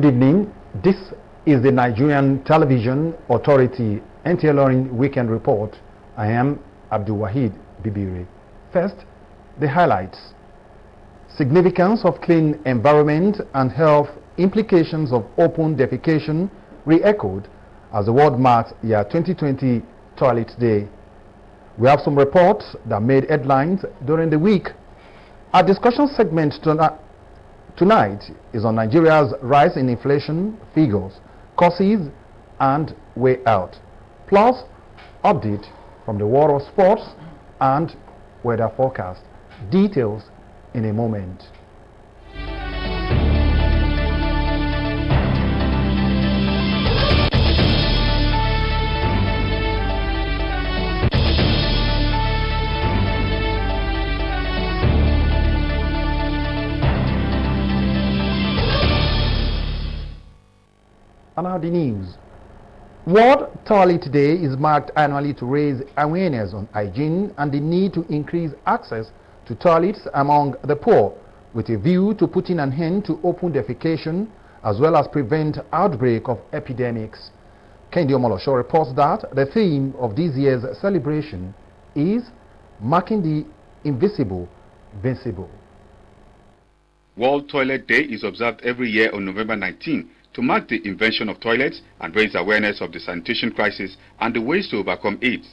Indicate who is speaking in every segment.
Speaker 1: Good evening. This is the Nigerian Television Authority NTA ILORIN Weekend Report. I am Abdul Wahid Bibiri. First, the highlights. Significance of clean environment and health implications of open defecation re-echoed as the world marks year 2020 Toilet Day. We have some reports that made headlines during the week. Our discussion segment tonight is on Nigeria's rise in inflation figures, causes and way out. Plus, update from the world of sports and weather forecast. Details in a moment. And now the news. World Toilet Day is marked annually to raise awareness on hygiene and the need to increase access to toilets among the poor, with a view to putting an end to open defecation as well as prevent outbreak of epidemics. Kendi Omolosho reports that the theme of this year's celebration is marking the invisible visible.
Speaker 2: World Toilet Day is observed every year on November 19 to mark the invention of toilets and raise awareness of the sanitation crisis and the ways to overcome it.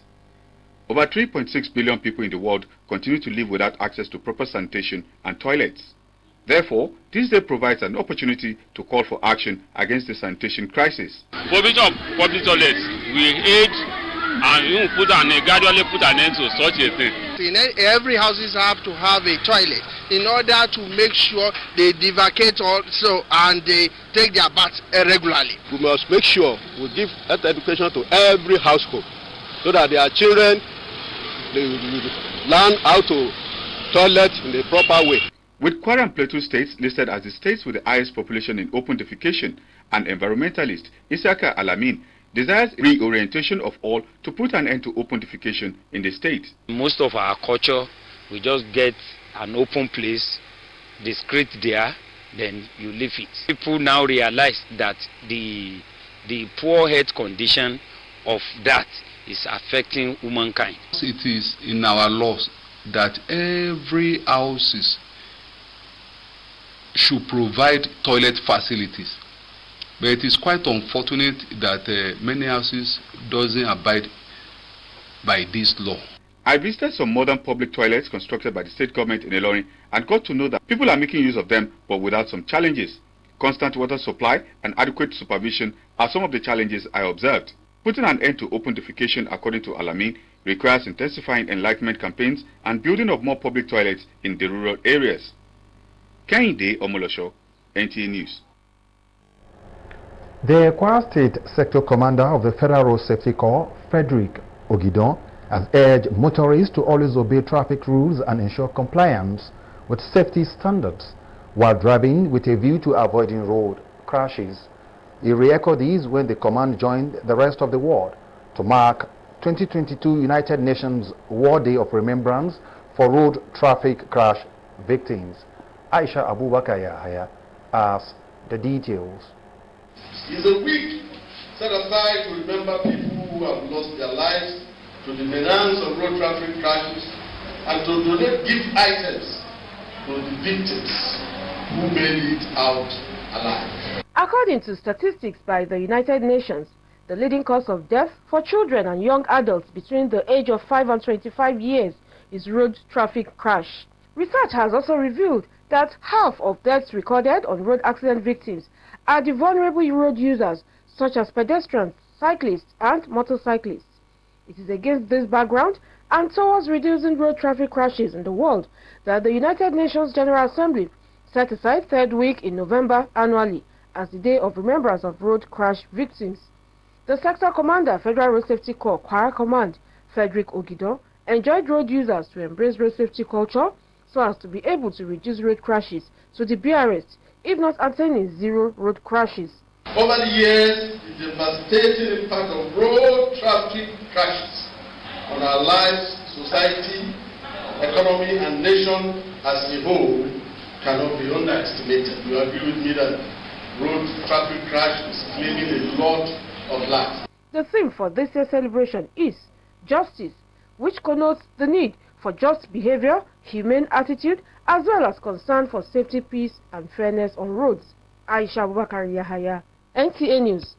Speaker 2: Over 3.6 billion people in the world continue to live without access to proper sanitation and toilets. Therefore, this day provides an opportunity to call for action against the sanitation crisis.
Speaker 3: Provision of public toilets will aid and gradually put an end to such a thing.
Speaker 4: Every houses have to have a toilet in order to make sure they defecate also and they take their baths regularly.
Speaker 5: We must make sure we give health education to every household so that their children learn how to toilet in the proper way.
Speaker 2: With Kwara and Plateau states listed as the states with the highest population in open defecation, an environmentalist, Isaka Alamin, desires reorientation of all to put an end to open defecation in the state.
Speaker 6: Most of our culture, we just get an open place, discreet there, then you leave it. People now realize that the poor health condition of that is affecting humankind.
Speaker 7: It is in our laws that every houses should provide toilet facilities. But it is quite unfortunate that many houses doesn't abide by this law.
Speaker 2: I visited some modern public toilets constructed by the state government in ILORIN and got to know that people are making use of them but without some challenges. Constant water supply and adequate supervision are some of the challenges I observed. Putting an end to open defecation, according to Alamin, requires intensifying enlightenment campaigns and building of more public toilets in the rural areas. Kendi Omolosho, NTA News.
Speaker 1: The Kwara State Sector Commander of the Federal Road Safety Corps, Frederick Ogidon, has urged motorists to always obey traffic rules and ensure compliance with safety standards while driving, with a view to avoiding road crashes. He re-echoed these when the command joined the rest of the world to mark 2022 United Nations World Day of Remembrance for road traffic crash victims. Aisha Abubakar Yahaya has the details.
Speaker 8: It's a week set aside to remember people who have lost their lives to the menace of road traffic crashes and to donate gift items to the victims who made it out alive.
Speaker 9: According to statistics by the United Nations, the leading cause of death for children and young adults between the age of 5 and 25 years is road traffic crash. Research has also revealed that half of deaths recorded on road accident victims are the vulnerable road users, such as pedestrians, cyclists, and motorcyclists. It is against this background and towards reducing road traffic crashes in the world that the United Nations General Assembly set aside third week in November annually as the Day of Remembrance of Road Crash Victims. The Sector Commander, Federal Road Safety Corps, Kwara Command, Frederick Ogidon, enjoyed road users to embrace road safety culture so as to be able to reduce road crashes to the barest, if not attaining zero road crashes.
Speaker 8: Over the years, the devastating impact of road traffic crashes on our lives, society, economy, and nation as a whole cannot be underestimated. You agree with me that road traffic crash is claiming a lot of lives.
Speaker 9: The theme for this year's celebration is justice, which connotes the need for just behavior, humane attitude, as well as concern for safety, peace, and fairness on roads. Aisha Abubakar Yahaya, NTA News.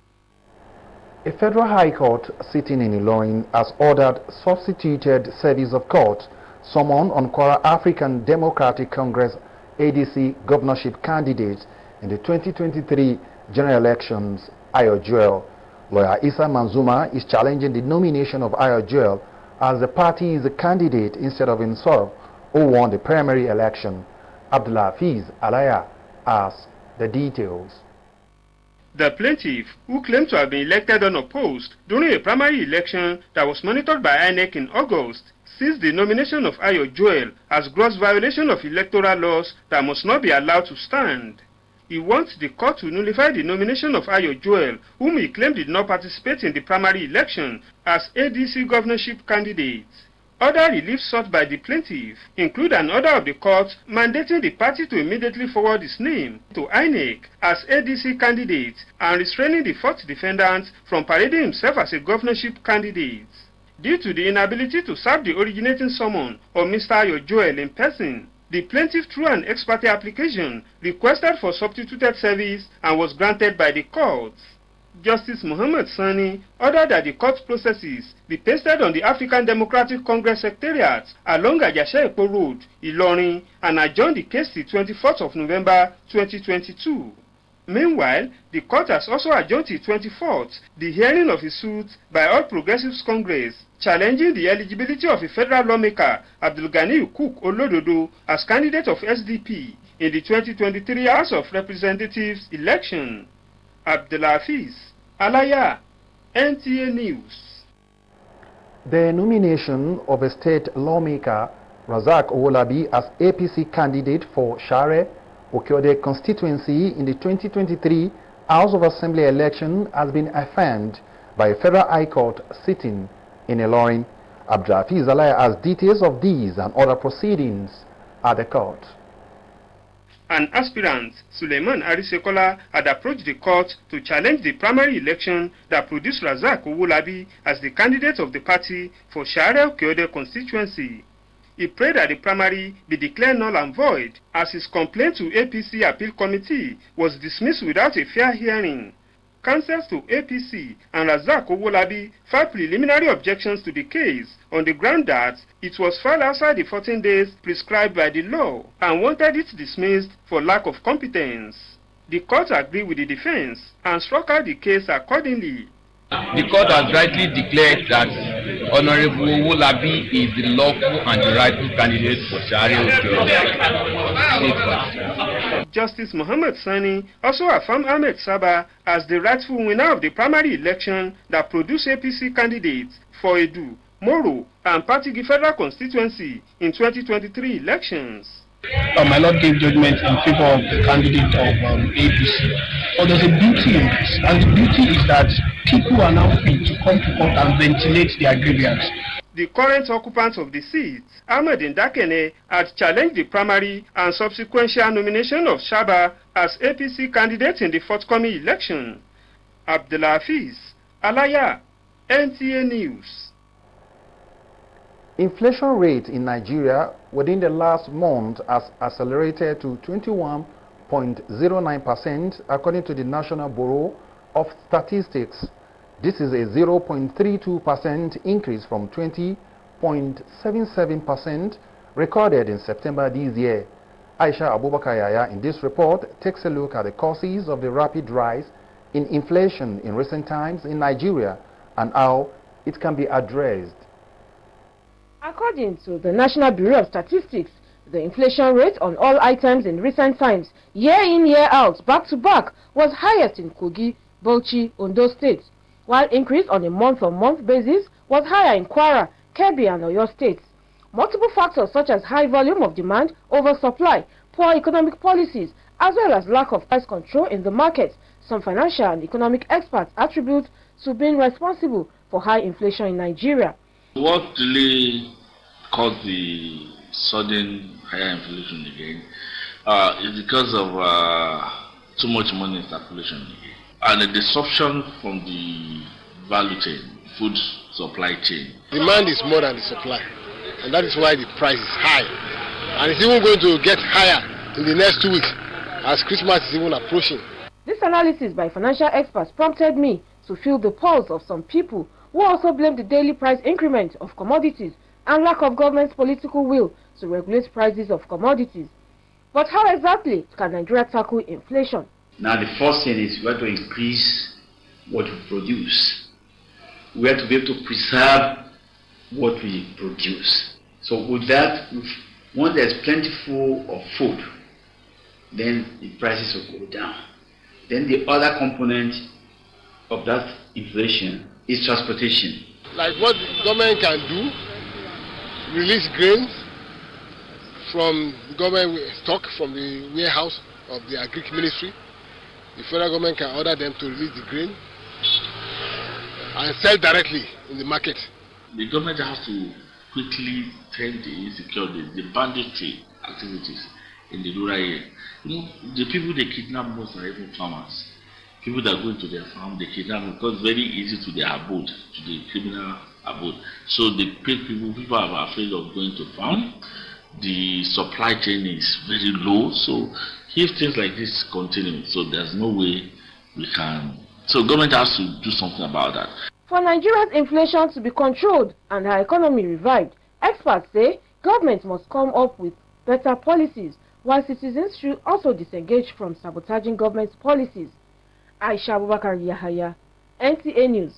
Speaker 1: A federal high court sitting in Ilorin has ordered substituted service of court summoned on Kwara African Democratic Congress ADC governorship candidate in the 2023 general elections, Ayo Joel. Lawyer Issa Manzuma is challenging the nomination of Ayo Joel as the party is a candidate instead of himself who won the primary election. Abdulhafiz Alaya has the details.
Speaker 10: The plaintiff, who claimed to have been elected unopposed during a primary election that was monitored by INEC in August, sees the nomination of Ayo Joel as gross violation of electoral laws that must not be allowed to stand. He wants the court to nullify the nomination of Ayo Joel, whom he claimed did not participate in the primary election, as ADC governorship candidate. Other reliefs sought by the plaintiff include an order of the court mandating the party to immediately forward his name to INEC as ADC candidate and restraining the fourth defendant from parading himself as a governorship candidate. Due to the inability to serve the originating summon of Mr. Ayo Joel in person, the plaintiff, through an ex parte application, requested for substituted service and was granted by the court. Justice Muhammad Sani ordered that the court processes be pasted on the African Democratic Congress Secretariat along Ajase Ekpo Road, Ilorin, and adjourned the case till 24th of November 2022. Meanwhile, the court has also adjourned till 24th the hearing of a suit by All Progressives Congress challenging the eligibility of a federal lawmaker, Abdulgani Cook Olododo, as candidate of SDP in the 2023 House of Representatives election. Abdulhafiz Alaya, NTA News.
Speaker 1: The nomination of a state lawmaker, Razak Owolabi, as APC candidate for Share Okiode constituency in the 2023 House of Assembly election has been affirmed by a federal high court sitting in Ilorin. Abdulhafiz Alaya has details of these and other proceedings at the court.
Speaker 10: An aspirant, Suleiman Arisekola, had approached the court to challenge the primary election that produced Razak Owolabi as the candidate of the party for Share Okiode constituency. He prayed that the primary be declared null and void, as his complaint to APC Appeal Committee was dismissed without a fair hearing. Counsels to APC and Razak Owolabi filed preliminary objections to the case on the ground that it was filed outside the 14 days prescribed by the law and wanted it dismissed for lack of competence. The court agreed with the defense and struck out the case accordingly.
Speaker 11: The court has rightly declared that Honorable Owolabi is the lawful and the rightful candidate for Share Okiode.
Speaker 10: Justice Muhammad Sani also affirmed Ahmed Saba as the rightful winner of the primary election that produced APC candidates for Edu, Moro, and Patigi Federal Constituency in 2023 elections.
Speaker 12: My Lord gave judgment in favor of the candidate of APC. But there's a beauty in this, and the beauty is that people are now free to come to court and ventilate their grievance.
Speaker 10: The current occupant of the seat, Ahmed Ndakene, had challenged the primary and subsequential nomination of Shaba as APC candidate in the forthcoming election. Abdulhafiz Alaya, NTA News.
Speaker 1: Inflation rate in Nigeria within the last month has accelerated to 21.09% according to the National Bureau of Statistics. This is a 0.32% increase from 20.77% recorded in September this year. Aisha Abubakar Yahaya in this report takes a look at the causes of the rapid rise in inflation in recent times in Nigeria and how it can be addressed.
Speaker 9: According to the National Bureau of Statistics, the inflation rate on all items in recent times, year in, year out, back to back, was highest in Kogi, Bauchi, Ondo states, while increase on a month-on-month basis was higher in Kwara, Kebbi and Oyo states. Multiple factors such as high volume of demand, oversupply, poor economic policies, as well as lack of price control in the market, some financial and economic experts attribute to being responsible for high inflation in Nigeria.
Speaker 13: What really caused the sudden higher inflation again is because of too much money in circulation, and the disruption from the value chain, food supply chain.
Speaker 4: Demand is more than the supply, and that is why the price is high, and it's even going to get higher in the next 2 weeks as Christmas is even approaching.
Speaker 9: This analysis by financial experts prompted me to feel the pulse of some people who also blame the daily price increment of commodities and lack of government's political will to regulate prices of commodities. But how exactly can Nigeria tackle inflation?
Speaker 14: Now the first thing is we have to increase what we produce. We have to be able to preserve what we produce. So with that, once there's plentiful of food, then the prices will go down. Then the other component of that inflation is transportation.
Speaker 4: Like what the government can do, release grains from the government stock from the warehouse of the Agric Ministry. The federal government can order them to release the grain and sell directly in the market.
Speaker 13: The government has to quickly tend the insecurity, the banditry activities in the rural area. You know, the people they kidnap most are even farmers. People that go into their farm, they kidnap them because it's very easy to their abode, to the criminal abode. So they pay people are afraid of going to farm. The supply chain is very low. So if things like this continue, so there's no way we can. So government has to do something about that.
Speaker 9: For Nigeria's inflation to be controlled and our economy revived, experts say government must come up with better policies, while citizens should also disengage from sabotaging government's policies. Aisha Abubakar Yahaya, NTA News.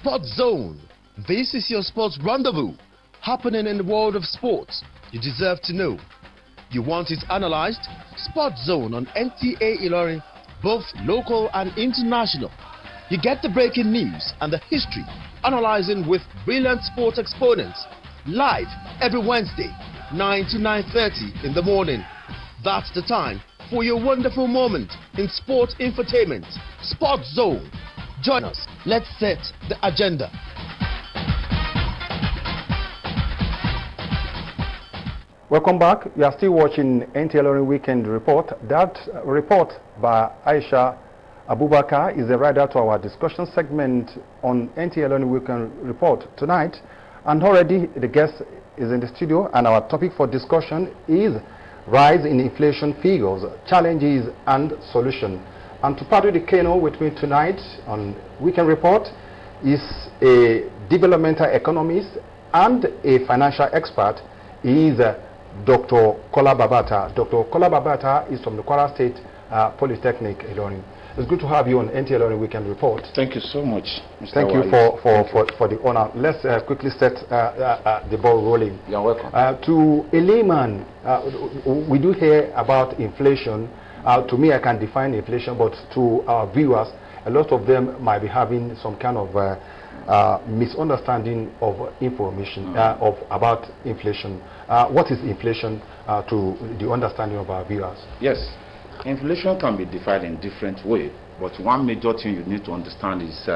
Speaker 15: Sports Zone. This is your sports rendezvous, happening in the world of sports. You deserve to know. You want it analyzed? Sports Zone on NTA ILORIN, both local and international. You get the breaking news and the history, analyzing with brilliant sports exponents. Live every Wednesday, 9 to 9:30 in the morning. That's the time for your wonderful moment in sports infotainment. Sports Zone. Join us. Let's set the agenda.
Speaker 1: Welcome back. You are still watching NTA ILORIN Weekend Report. That report by Aisha Abubakar is a rider to our discussion segment on NTA ILORIN Weekend Report tonight. And already the guest is in the studio, and our topic for discussion is rise in inflation figures, challenges and solution. And to paddle the canoe with me tonight on Weekend Report is a developmental economist and a financial expert. He is Dr. Kola Babata. Dr. Kola Babata is from the Kwara State Polytechnic, Ilorin. It's good to have you on NTA ILORIN Weekend Report.
Speaker 16: Thank you so much, Mr.
Speaker 1: Thank you for the honor. Let's quickly set the ball rolling.
Speaker 16: You're welcome.
Speaker 1: To a layman, we do hear about inflation. To me, I can define inflation, but to our viewers, a lot of them might be having some kind of misunderstanding of information about inflation. What is inflation to the understanding of our viewers?
Speaker 16: Yes. Inflation can be defined in different ways, but one major thing you need to understand is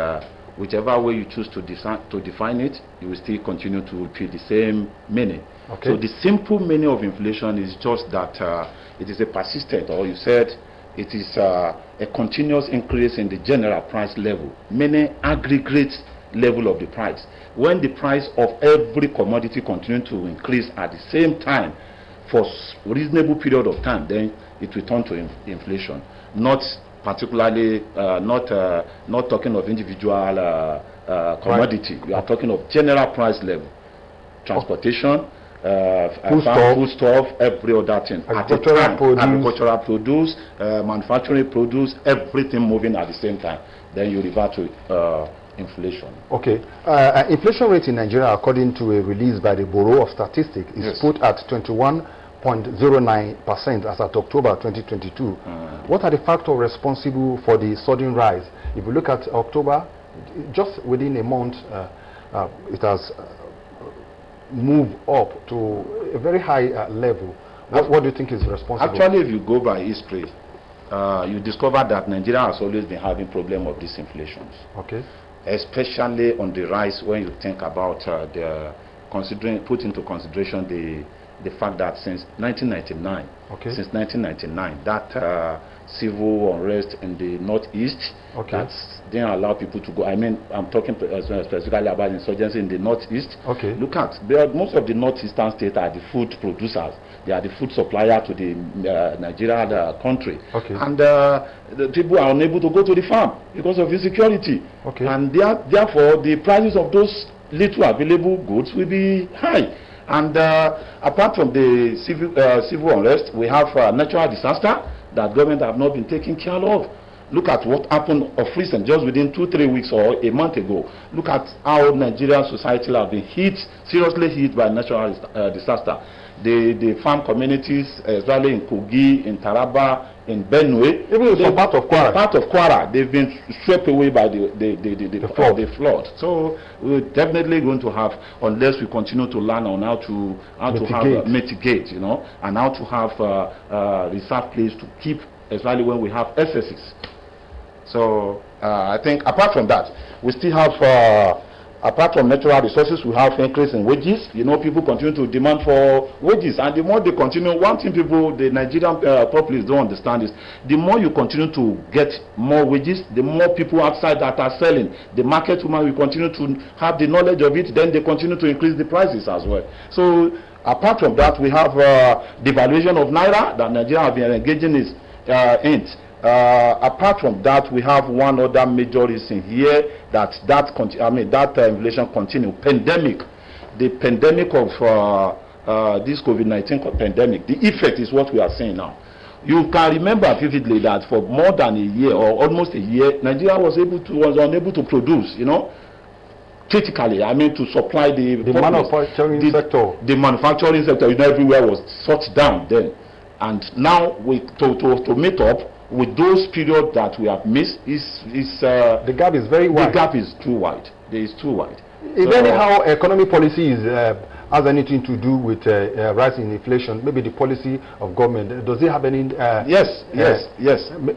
Speaker 16: whichever way you choose to define it, you will still continue to repeat the same meaning. Okay. So the simple meaning of inflation is just that it is a persistent, or you said it is a continuous increase in the general price level, meaning aggregate level of the price. When the price of every commodity continues to increase at the same time for a reasonable period of time, then it will turn to inflation. Not particularly, not talking of individual commodity. We are talking of general price level. Transportation, food stuff, every other thing. Agricultural produce, manufacturing produce, everything moving at the same time. Then you revert to inflation. Okay. Inflation rate in Nigeria, according to a release by the Bureau of Statistics, is put at 21.09% as at October 2022. What are the factors responsible for the sudden rise? If you look at October, just within a month, it has moved up to a very high level. What do you think is responsible? Actually, if you go by history, you discover that Nigeria has always been having problem of these inflations. Okay. especially on the rise when you think about put into consideration the fact that since 1999, that civil unrest in the northeast that didn't allow people to go. I mean, I'm talking specifically about insurgency in the northeast. Look at most of the northeastern states are the food producers. They are the food supplier to the Nigeria country, and the people are unable to go to the farm because of insecurity, and therefore the prices of those little available goods will be high. And apart from the civil unrest, we have natural disaster that government have not been taking care of. Look at what happened of recent, just within 2-3 weeks or a month ago. Look at how Nigerian society have been seriously hit by natural disaster. The farm communities, especially in Kogi, in Taraba, in Benue, even some part of Kwara, they've been swept away by the flood. So we're definitely going to have, unless we continue to learn on how to mitigate, you know, and how to have reserve place to keep, especially when we have excesses. So I think apart from that, we still have. Apart from natural resources, we have increase in wages. You know, people continue to demand for wages, and the more they continue, one thing the Nigerian populace don't understand is, the more you continue to get more wages, the more people outside that are selling. The market woman will continue to have the knowledge of it, then they continue to increase the prices as well. So apart from that, we have the valuation of Naira that Nigeria have been engaging in. Apart from that, we have one other major reason here that inflation continue. Pandemic, the pandemic of this COVID-19 pandemic, the effect is what we are seeing now. You can remember vividly that for more than a year or almost a year, Nigeria was unable to produce, you know, critically. I mean, to supply the manufacturing sector. The manufacturing sector, you know, everywhere was shut down then, and now to meet up with those periods that we have missed, the gap is very wide. The gap is too wide. It is too wide.
Speaker 1: Is there anyhow economic policy has anything to do with rise in inflation? Maybe the policy of government, does it have any? Yes.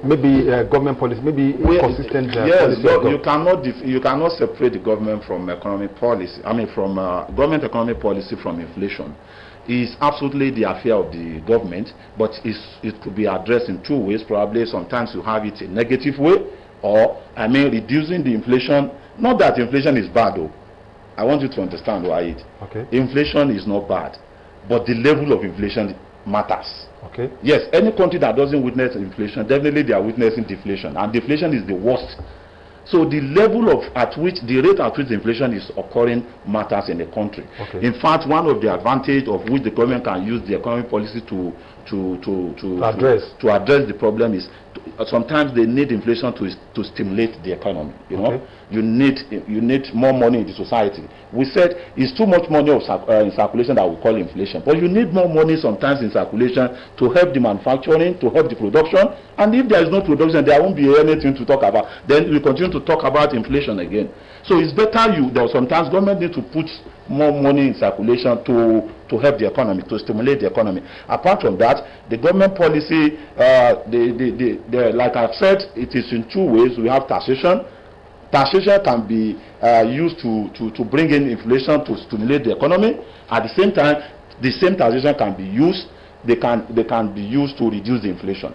Speaker 1: Maybe government policy, maybe consistent.
Speaker 16: Yes, you cannot separate the government from economic policy. I mean, from government economic policy from inflation. Is absolutely the affair of the government, but it could be addressed in two ways. Probably sometimes you have it a negative way, or I mean reducing the inflation. Not that inflation is bad though. I want you to understand, Wahid. Inflation is not bad, but the level of inflation matters. Yes, any country that doesn't witness inflation, definitely they are witnessing deflation, and deflation is the worst. So the level the rate at which inflation is occurring matters in the country. In fact, one of the advantages of which the government can use the economic policy to address the problem is sometimes they need inflation to stimulate the economy. You know, you need more money in the society. We said it's too much money in circulation that we call inflation, but you need more money sometimes in circulation to help the manufacturing, to help the production. And if there is no production, there won't be anything to talk about. Then we continue to talk about inflation again. So it's better sometimes government need to put more money in circulation to help the economy, to stimulate the economy. Apart from that, the government policy, like I've said, it is in two ways. We have taxation. Taxation can be used to bring in inflation, to stimulate the economy. At the same time, the same taxation can be used. They can be used to reduce the inflation.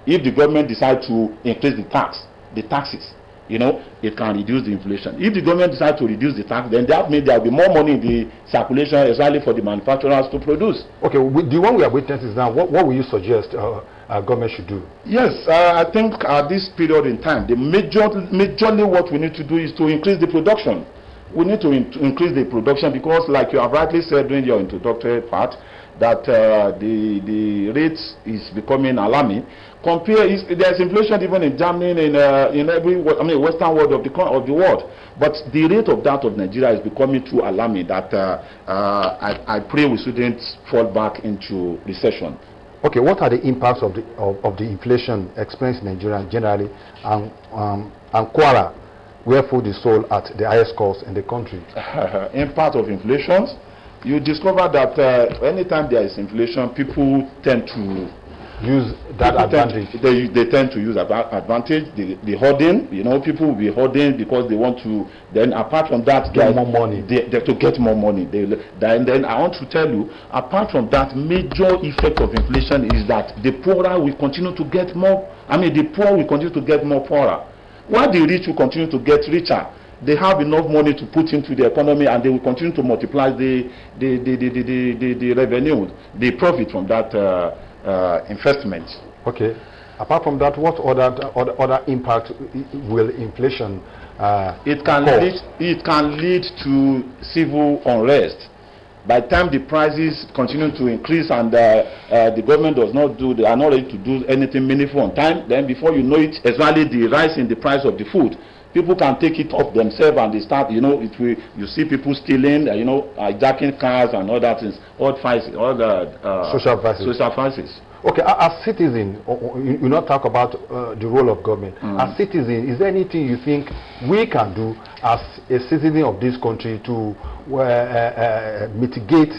Speaker 16: If the government decides to increase the taxes, you know, it can reduce the inflation. If the government decides to reduce the tax, then that means there will be more money in the circulation, especially for the manufacturers to produce.
Speaker 1: Okay, the one we are witnessing now, what will you suggest government should do?
Speaker 16: Yes, I think at this period in time, majorly what we need to do is to increase the production. We need to increase the production because, like you have rightly said during your introductory part, that the rates is becoming alarming. There's inflation even in Germany, in every Western world of the world, but the rate of that of Nigeria is becoming too alarming that I pray we shouldn't fall back into recession.
Speaker 1: Okay, what are the impacts of the inflation experienced in Nigeria generally, and Kwara, where food is sold at the highest cost in the country?
Speaker 16: Impact of inflation. You discover that anytime there is inflation, people tend to
Speaker 1: use that advantage.
Speaker 16: They tend to use advantage. The hoarding, you know, people will be hoarding because they want to. Then apart from that,
Speaker 1: get more money.
Speaker 16: To get more money. Then I want to tell you, apart from that, major effect of inflation is that the poorer will continue to get more. I mean, the poor will continue to get more poorer, while the rich will continue to get richer. They have enough money to put into the economy, and they will continue to multiply the revenue, the profit from that investment.
Speaker 1: Okay. Apart from that, what other impact will inflation
Speaker 16: it can lead to civil unrest. By the time the prices continue to increase and the government are not ready to do anything meaningful on time, then before you know it, especially the rise in the price of the food, people can take it off themselves and they start, you know, you see people stealing, you know, hijacking cars and all that things, all the social vices.
Speaker 1: Okay, as citizen, you not talk about the role of government. As citizen, is there anything you think we can do as a citizen of this country to mitigate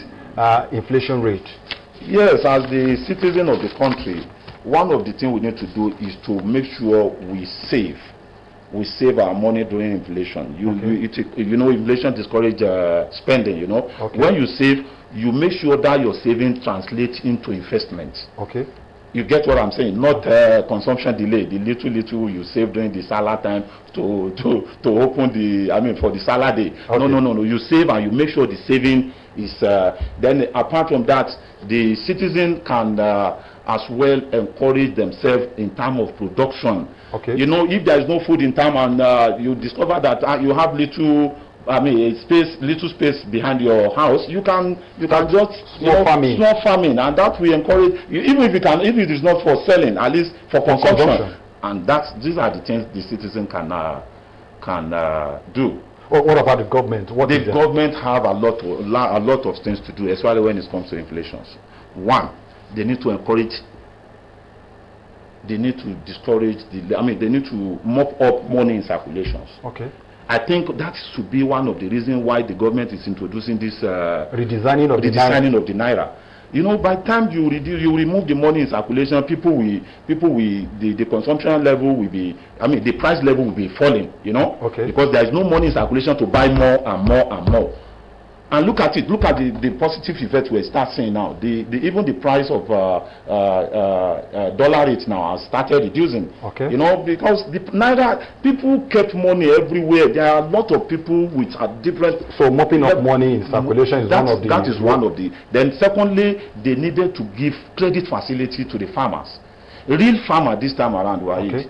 Speaker 1: inflation rate?
Speaker 16: Yes, as the citizen of the country, one of the things we need to do is to make sure we save our money during inflation. You know, inflation discourages spending, you know. Okay. When you save, you make sure that your saving translates into investment. Okay. You get what I'm saying? Not consumption delay. The little you save during the salary time to open for the salary day. Okay. No. You save and you make sure the saving is. Then apart from that, the citizen can as well encourage themselves in terms of production. Okay. You know, if there is no food in town and you discover that you have little space behind your house, you can just small farming, and that will encourage you, even if it is not for selling, at least for consumption. And these are the things the citizen can do.
Speaker 1: Well, what about the government?
Speaker 16: The government have a lot of things to do, especially when it comes to inflation. One, they need to encourage. They need to discourage they need to mop up money in circulations. Okay. I think that should be one of the reasons why the government is introducing this redesigning of the naira. You know, by the time you remove the money in circulation, the consumption level will be, the price level will be falling. You know, okay. Because there is no money in circulation to buy more and more and more. And look at the positive effect we start seeing now. Even the price of dollar rate now has started reducing. Okay. You know, because the naira, people kept money everywhere. There are a lot of people which are different.
Speaker 1: So mopping up money in circulation is one of the.
Speaker 16: That is one of the. Then secondly, they needed to give credit facility to the farmers. Real farmer this time around, okay.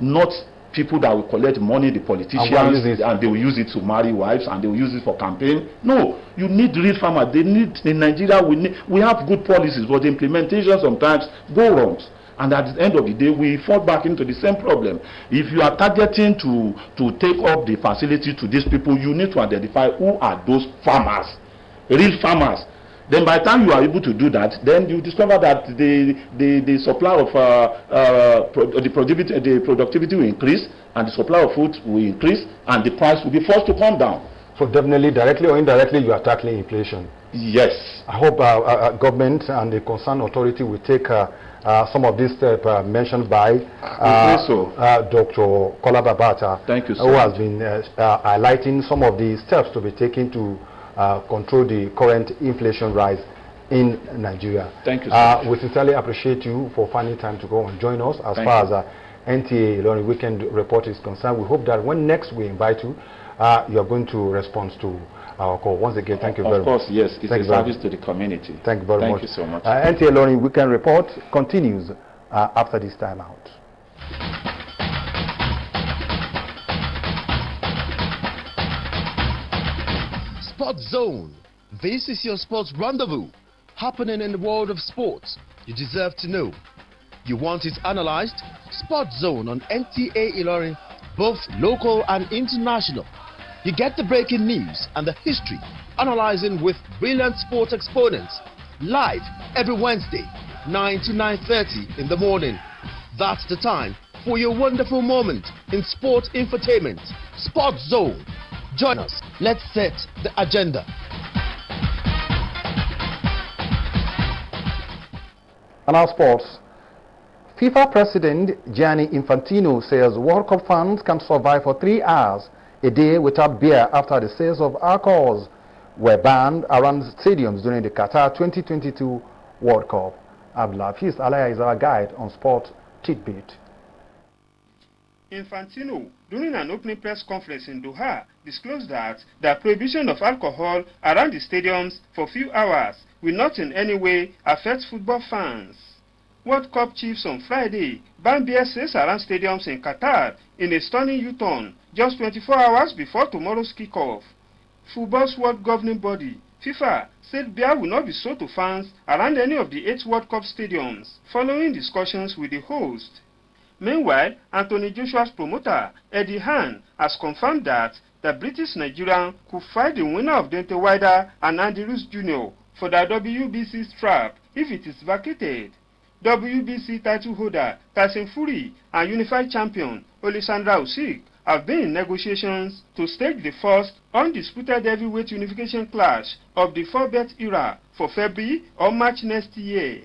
Speaker 16: Not people that will collect money, the politicians, and they will use it to marry wives, and they will use it for campaign. No, you need real farmers. They need, in Nigeria, we have good policies, but the implementation sometimes go wrong. And at the end of the day, we fall back into the same problem. If you are targeting to take up the facility to these people, you need to identify who are those farmers, real farmers. Then by the time you are able to do that, then you discover that the supply of the productivity will increase, and the supply of food will increase, and the price will be forced to come down.
Speaker 1: So definitely, directly or indirectly, you are tackling inflation.
Speaker 16: Yes.
Speaker 1: I hope government and the concerned authority will take some of these steps mentioned by Dr. Kola Babata.
Speaker 16: Thank you, sir.
Speaker 1: Who has been highlighting some of the steps to be taken to control the current inflation rise in Nigeria.
Speaker 16: Thank you, sir.
Speaker 1: We sincerely appreciate you for finding time to go and join us as far as NTA ILORIN Weekend Report is concerned. We hope that when next we invite you, you are going to respond to our call. Once again, thank you very much.
Speaker 16: Of course, yes. It's a service to the community.
Speaker 1: Thank you very much.
Speaker 16: Thank you so much.
Speaker 1: NTA ILORIN Weekend Report continues after this time out.
Speaker 15: Sports Zone. This is your sports rendezvous, happening in the world of sports you deserve to know. You want it analyzed? Sports Zone on NTA ILORIN, both local and international. You get the breaking news and the history, analyzing with brilliant sports exponents, live every Wednesday, 9 to 9:30 in the morning. That's the time for your wonderful moment in sports infotainment. Sports Zone. Join us. Let's set the agenda.
Speaker 1: And our sports, FIFA President Gianni Infantino says World Cup fans can survive for 3 hours a day without beer after the sales of alcohols were banned around stadiums during the Qatar 2022 World Cup. Abdulhafiz Alaya is our guide on Sport Tidbit.
Speaker 10: Infantino, during an opening press conference in Doha, disclosed that the prohibition of alcohol around the stadiums for few hours will not in any way affect football fans. World Cup chiefs on Friday banned beer sales around stadiums in Qatar in a stunning U-turn just 24 hours before tomorrow's kickoff. Football's world governing body, FIFA, said beer will not be sold to fans around any of the 8 World Cup stadiums, following discussions with the host. Meanwhile, Anthony Joshua's promoter, Eddie Hearn, has confirmed that the British Nigerian could fight the winner of Deontay Wilder and Andy Ruiz Jr. for the WBC strap if it is vacated. WBC title holder Tyson Fury and unified champion Olisandra Usyk have been in negotiations to stage the first undisputed heavyweight unification clash of the 4-belt era for February or March next year.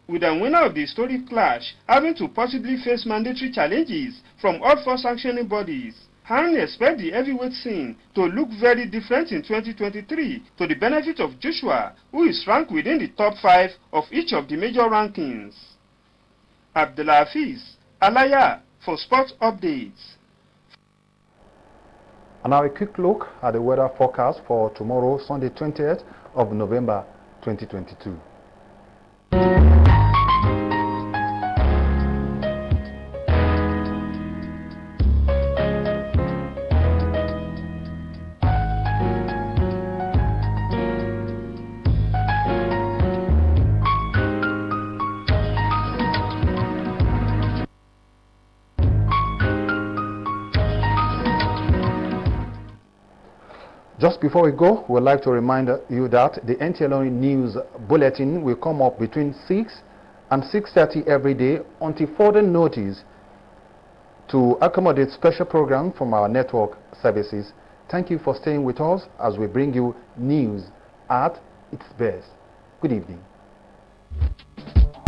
Speaker 10: With the winner of the historic clash having to possibly face mandatory challenges from all 4 sanctioning bodies, Hearn expects the heavyweight scene to look very different in 2023 to the benefit of Joshua, who is ranked within the top 5 of each of the major rankings. Abdulhafiz Alaya for Sports Updates.
Speaker 1: And now a quick look at the weather forecast for tomorrow, Sunday 20th of November 2022. Just before we go, we'd like to remind you that the NTA ILORIN News Bulletin will come up between 6 and 6:30 every day until further notice to accommodate special programs from our network services. Thank you for staying with us as we bring you news at its best. Good evening.